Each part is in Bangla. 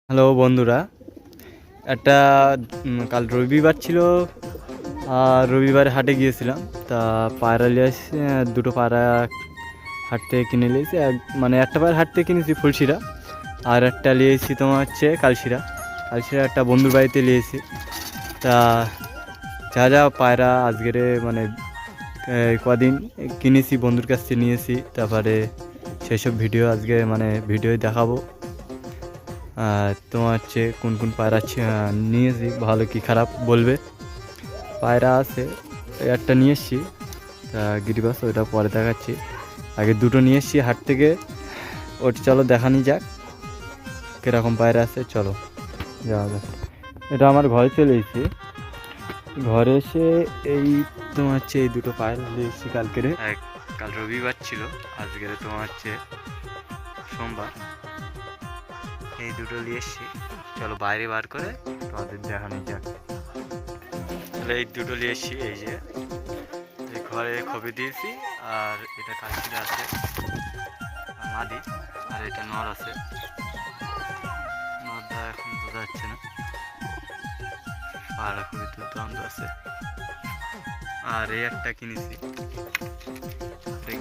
হ্যালো বন্ধুরা, একটা কাল রবিবার ছিল আর রবিবারে হাটে গিয়েছিলাম। তা পায়রা নিয়ে এসে দুটো পায়রা হাট থেকে কিনে নিয়েছি। মানে একটা পায়রা হাট থেকে কিনেছি ফুলশিরা, আর একটা নিয়েছি তোমার হচ্ছে কালশিরা। কালশিরা একটা বন্ধুর বাড়িতে নিয়েছি। তা যা যা পায়রা আজকের মানে কদিন কিনেছি বন্ধুর কাছ থেকে নিয়েছি, তারপরে সেসব ভিডিও আজকে মানে ভিডিও দেখাবো। তোমার হচ্ছে কোন কোন পায়রা নিয়েছি, ভালো কি খারাপ বলবে। পায়রা আছে, একটা নিয়ে এসছি, তা গিরিবাস ওইটা পরে দেখাচ্ছি। আগে দুটো নিয়ে এসছি হাট থেকে, ওটা চলো দেখানি যাক কীরকম পায়রা আছে। চলো যাওয়া যাক। এটা আমার ঘরে চলে এসেছি। ঘরে এসে এই তোমার হচ্ছে এই দুটো পায়রা নিয়ে এসেছি কালকের। কাল রবিবার ছিল, আজকের তোমার হচ্ছে সোমবার। এই দুটো নিয়ে এসছি, চলো বাইরে বার করে তোমাদের দেখানো যাক। তাহলে এই দুটো নিয়ে এসছি, এই যে এই ঘরে খবি দিয়েছি, আর এটা কালশিরা আছে মাদি, আর এটা নর আছে। নরটা এখন বোঝা যাচ্ছে না, পায়রা খুবই দুর্দান্ত আছে। আর এই একটা কিনেছি,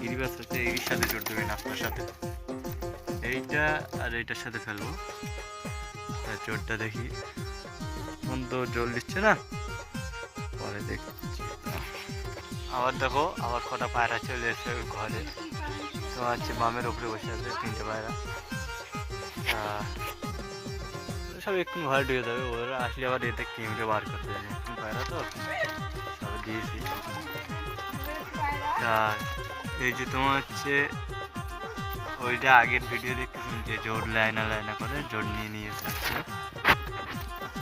গিরিবাস আছে, এর সাথে জোর দেবেন আপনার সাথে। এইটা আর এইটার সাথে ফেলবো, জোরটা দেখি। এখন তো জোর দিচ্ছে না, পরে দেখছি। আবার দেখো, আবার কটা পায়রা চলে এসে ঘরে। তো আছে বামের উপরে বসে আছে তিনটে পায়রা। সব একটু ঘরে ঢুকে যাবে, ওরা আসলে আবার এতে কিমকে বার করতে যাবে। পায়রা তো সব দিয়েছি। তা এই যে তোমার হচ্ছে ওইটা আগের ভিডিও দেখতেছি, যে জোর লাইনা লাইনা করে জোর নিয়ে আসছে।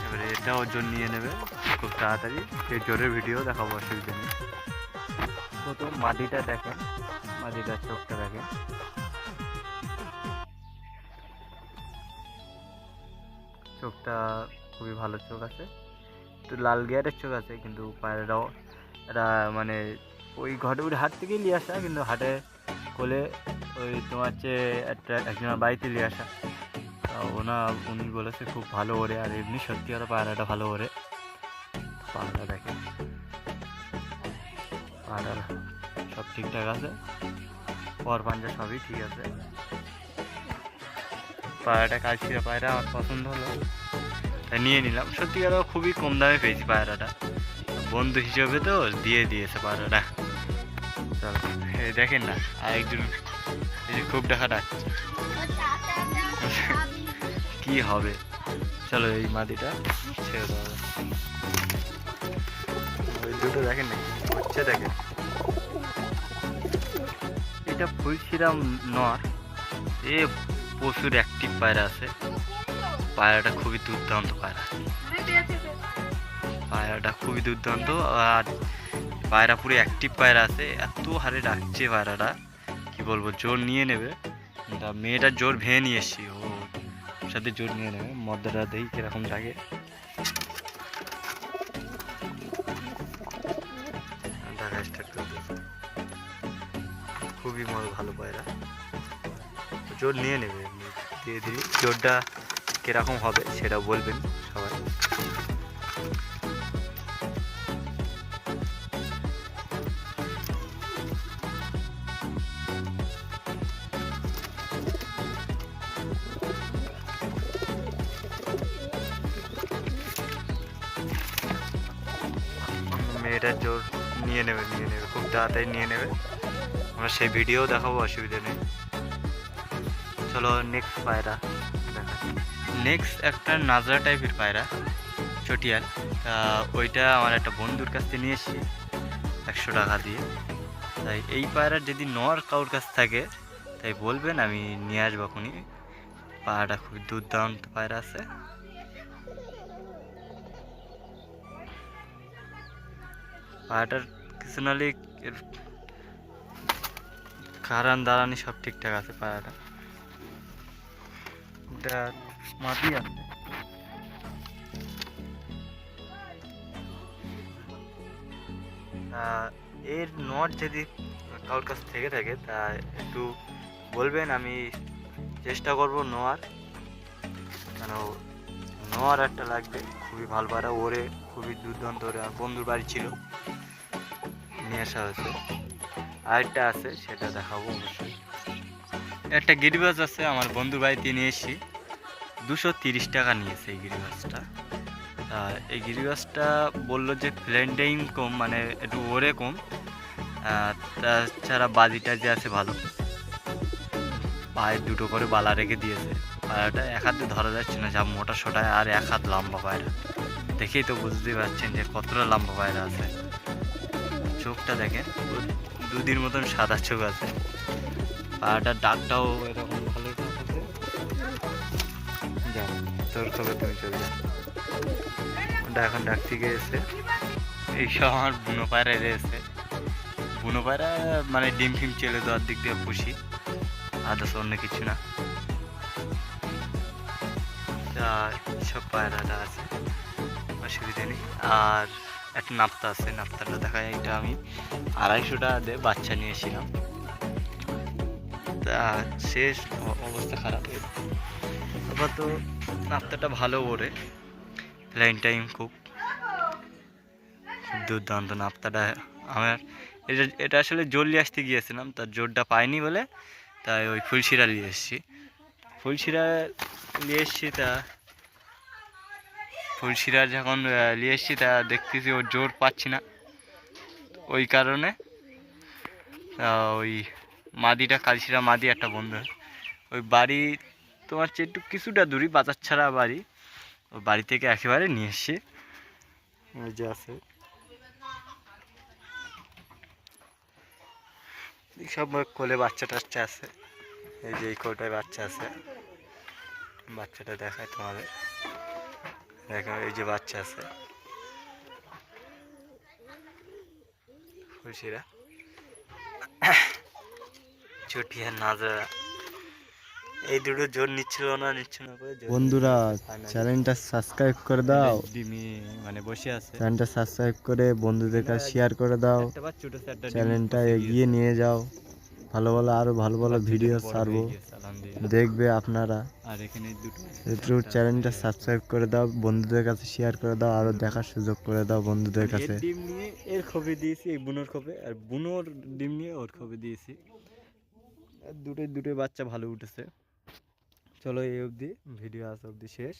এবারে এটাও জোর নিয়ে নেবে খুব তাড়াতাড়ি, সেই জোরের ভিডিও দেখাবো, অসুবিধা নেই। প্রথম মাদিটা দেখেন, মাদিটার চোখটা দেখেন, চোখটা খুবই ভালো চোখ আছে, একটু লাল গিয়ারের চোখ আছে। কিন্তু পায়রাটাও এরা মানে ওই ঘরে উঠে হাট থেকেই নিয়ে আসা, কিন্তু হাটে কোলে ওই তোমার হচ্ছে একজনের বাড়িতে নিয়ে আসা। উনি বলেছে খুব ভালো ওড়ে, আর এমনি সত্যি ওরা পায়রাটা ভালো ওড়ে। পায়রা দেখেন, পায়রা সব ঠিকঠাক আছে, পর পাঞ্জা সবই ঠিক আছে। পায়রাটা কালশিরা পায়রা আমার পছন্দ হলো, তাই নিয়ে নিলাম। সত্যিকারও খুবই কম দামে পেয়েছি পায়রাটা, বন্ধু হিসেবে তো দিয়ে দিয়েছে পায়রাটা। চলো দেখেন না, আরেকজন এই যে খুব ডাকা ডাকছে, কি হবে। চলো এই মাদিটা ছেড়ে দেওয়া, ওই দুটো দেখেন না হচ্ছে, দেখেন এটা ফুলশিরাম নর। এ প্রচুর অ্যাক্টিভ পায়রা আছে, পায়রাটা খুবই দুর্দান্ত পায়রা, পায়রাটা খুবই দুর্দান্ত। আর পায়রা পুরো অ্যাক্টিভ পায়রা আছে, এত হারে ডাকছে পায়রাটা কি বলবো, জোর নিয়ে নেবে। মেয়েটার জোর ভেঙে নিয়ে এসছি, ওর সাথে জোর নিয়ে নেবে। মদ্দাটা দেখি কিরকম ডাকে, ডাকা স্টার্ট করে দিয়েছে। খুবই ভালো পায়রা, জোর নিয়ে নেবে। দিয়ে দিই, জোরটা কিরকম হবে সেটা বলবেন সবাই। মেয়েটার জোর নিয়ে নেবে খুব তাড়াতাড়ি নিয়ে নেবে। আমরা সেই ভিডিও দেখাবো, অসুবিধা নেই। চলো নেক্সট পায়রা দেখা। নেক্সট একটা নাজরা টাইপের পায়রা, চটিয়াল। তা ওইটা আমার একটা বন্ধুর কাছ থেকে নিয়ে এসেছি 100 টাকা দিয়ে। তাই এই পায়রার যদি নর কারোর কাছ থাকে তাই বলবেন, আমি নিয়ে আসবো এখনই। পায়রাটা খুবই দুর্দান্ত পায়রা আছে। পায়রাটার কিছু নাহলে এর কারান দাঁড়ানি সব ঠিকঠাক আছে। পায়রাটা এটা মাটি আছে, এর নট যদি কারোর কাছ থেকে থাকে তা একটু বলবেন, আমি চেষ্টা করব নেওয়ার। কেন আমার একটা লাগবে, খুবই ভালো পায়রা, ওরে খুবই দুর্দান্ত ওরে। আর বন্ধুর বাড়ি ছিল, নিয়ে আসা হয়েছে। আরেকটা আছে, সেটা দেখাবো অবশ্যই। একটা গিরিবাজ আছে আমার বন্ধুর বাড়িতে নিয়ে এসেছি, 230 টাকা নিয়েছে এই গিরিবাজটা। এই গিরিবাজটা বললো যে ফ্ল্যান্ডাইং কম, মানে একটু ওরে কম, তাছাড়া বাজিটা যে আছে ভালো, পায়ে দুটো করে বালা রেখে দিয়েছে। পায়রাটা এক হাতে ধরা যাচ্ছে না, যা মোটা সোটায়, আর এক হাত লম্বা পায়রা। দেখেই তো বুঝতেই পারছেন যে কতটা লম্বা পায়রা আছে। চোখটা দেখেন, দুদির মতন সাদা চোখ আছে। পায়রাটার ডাকটাও এরকম ভালো আছে। যাও, তোর খবর তুমি চলে যাও। ওটা এখন ডাক থেকে এসে এইসব আমার বুনো পায়রা এসে, বুনো পায়রা মানে ডিম ফিম চেলে দেওয়ার দিক দিয়ে খুশি, আদার্স অন্য কিছু না। তা সব পায়রাটা আছে, অসুবিধা নেই। আর একটা নাপ্তা আছে, নাপ্তাটা দেখায়। এটা আমি 250 টাকা দিয়ে বাচ্চা নিয়েছিলাম। তা শেষ অবস্থা খারাপ। আবার তো নাপ্তাটা ভালো ওড়ে, ফ্লাইং টাইম খুব দুর্দান্ত নাপ্তাটা। আমার এটা আসলে জোর নিয়ে আসতে গিয়েছিলাম, তার জোরটা পাইনি বলে তাই ওই ফুলশিরা নিয়ে এসেছি। ফুলশিরা নিয়ে এসেছি, তা ফুলশিরা যখন নিয়ে এসেছি তা দেখতেছি ওর জোর পাচ্ছি না। ওই কারণে ওই মাদিটা, কালশিরা মাদি একটা বন্ধু, ওই বাড়ি তোমার চেয়ে একটু কিছুটা দূরই, বাজার ছাড়া বাড়ি, ওই বাড়ি থেকে একেবারে নিয়ে এসছি। ওই যে আছে সব কোলে বাচ্চা টাচ্চা আছে। এই যে এই কোটায় বাচ্চা আছে, বাচ্চাটা দেখায় তোমাদের। দেখো এই যে বাচ্চা আছে খুশিরা, চটিয়া নাজরা, এই দুটো জোর নিচ্ছিল না করে। বন্ধুরা চ্যানেলটা সাবস্ক্রাইব করে দাও, ডিমি মানে বসে আছে, চ্যানেলটা সাবস্ক্রাইব করে বন্ধুদের কাছে শেয়ার করে দাও, চ্যানেলটা এগিয়ে নিয়ে যাও। ভালো ভালো আরো ভালো ভালো ভিডিও ছাড়বো, দেখবে আপনারা। আর এখানে দুটো একটু চ্যানেলটা সাবস্ক্রাইব করে দাও, বন্ধুদের কাছে শেয়ার করে দাও, আরো দেখার সুযোগ করে দাও বন্ধুদের কাছে। এর ডিম নিয়ে এর খোপে দিয়েছি, এই বুনোর খোপে, আর বুনোর ডিম নিয়ে ওর খোপে দিয়েছি। দুটোই বাচ্চা ভালো উঠেছে। চলো এই অবধি ভিডিও, আজ অবধি শেষ।